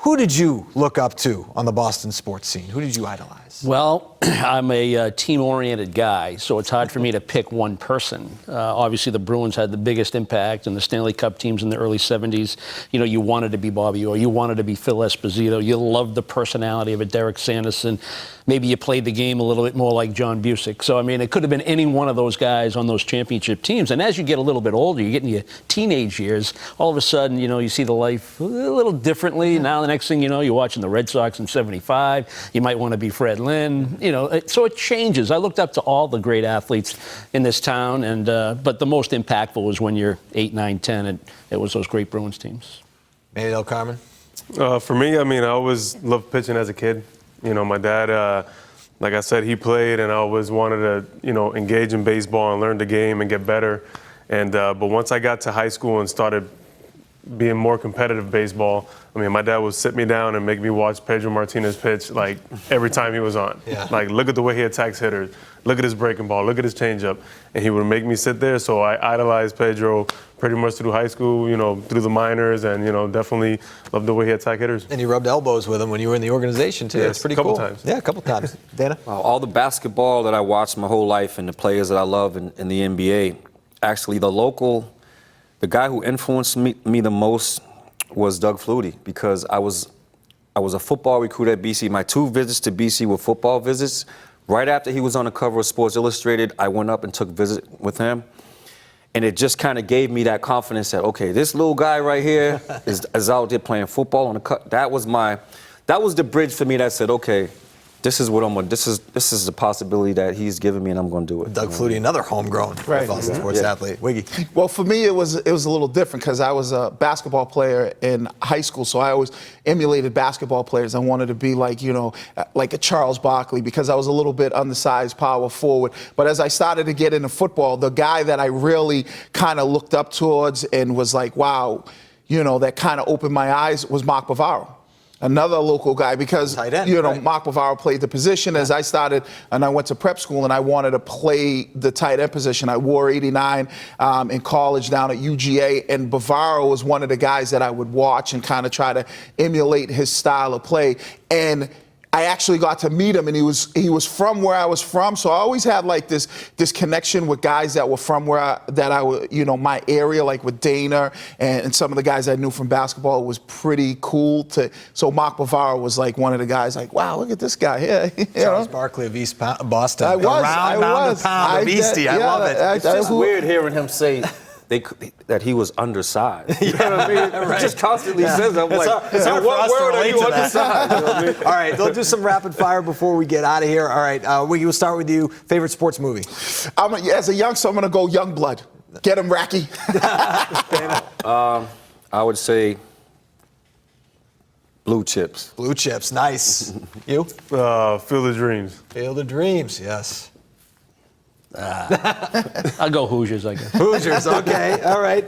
Who did you look up to on the Boston sports scene? Who did you idolize? Well, I'm a team-oriented guy, so it's hard for me to pick one person. Obviously, the Bruins had the biggest impact, and the Stanley Cup teams in the early 70s. You know, you wanted to be Bobby Orr, you wanted to be Phil Esposito, you loved the personality of a Derek Sanderson. Maybe you played the game a little bit more like John Busick. So, I mean, it could have been any one of those guys on those championship teams. And as you get a little bit older, you get in your teenage years, all of a sudden, you know, you see the life a little differently. Now, the next thing you know, you're watching the Red Sox in '75. You might want to be Fred Lynn. You know, so it changes. I looked up to all the great athletes in this town, and but the most impactful was when you're 8, 9, 10, and it was those great Bruins teams. Manny Del Carmen? For me, I mean, I always loved pitching as a kid. You know, my dad, like I said, he played, and I always wanted to, you know, engage in baseball and learn the game and get better. And but once I got to high school and started being more competitive baseball, I mean, my dad would sit me down and make me watch Pedro Martinez pitch like every time he was on. Yeah. Like, look at the way he attacks hitters, look at his breaking ball, look at his changeup, and he would make me sit there. So I idolized Pedro pretty much through high school, you know, through the minors, and you know, definitely loved the way he attacked hitters. And you rubbed elbows with him when you were in the organization too. Yes, That's pretty couple cool. times. Yeah, a couple times. Dana? All the basketball that I watched my whole life and the players that I love in the NBA, actually the guy who influenced me the most was Doug Flutie, because I was a football recruit at BC. My 2 visits to BC were football visits. Right after he was on the cover of Sports Illustrated, I went up and took a visit with him. And it just kind of gave me that confidence that, okay, this little guy right here is out there playing football on the cut. That was the bridge for me that said, okay, this is what I'm going to, this is the possibility that he's giving me, and I'm going to do it. Doug Flutie, another homegrown Boston sports athlete. Wiggy? Well, for me, it was a little different because I was a basketball player in high school, so I always emulated basketball players. I wanted to be like, you know, like a Charles Barkley, because I was a little bit undersized power forward. But as I started to get into football, the guy that I really kind of looked up towards and was like, wow, you know, that kind of opened my eyes was Mark Bavaro. Another local guy, because, you know, Mark Bavaro played the position. As I started, and I went to prep school, and I wanted to play the tight end position. I wore 89 in college down at UGA, and Bavaro was one of the guys that I would watch and kind of try to emulate his style of play. And I actually got to meet him, and he was from where I was from, so I always had like this connection with guys that were from where you know, my area, like with Dana and some of the guys I knew from basketball. It was pretty cool so Mark Bavaro was like one of the guys, like, wow, look at this guy here. Charles Barkley of East Boston. I was. Pound of Eastie. I love it. It's just weird hearing him say that he was undersized. You know what I mean? Right. He just constantly says that. I'm like, it's hard what word are you undersized? You know what I mean? All right, let's do some rapid fire before we get out of here. All right, Wiggy, we'll start with you. Favorite sports movie? As a youngster, I'm going to go Youngblood. Get him, Racky. I would say Blue Chips. Blue Chips, nice. You? Field of Dreams. Field of Dreams, yes. I'll go Hoosiers, I guess. Hoosiers, okay, all right.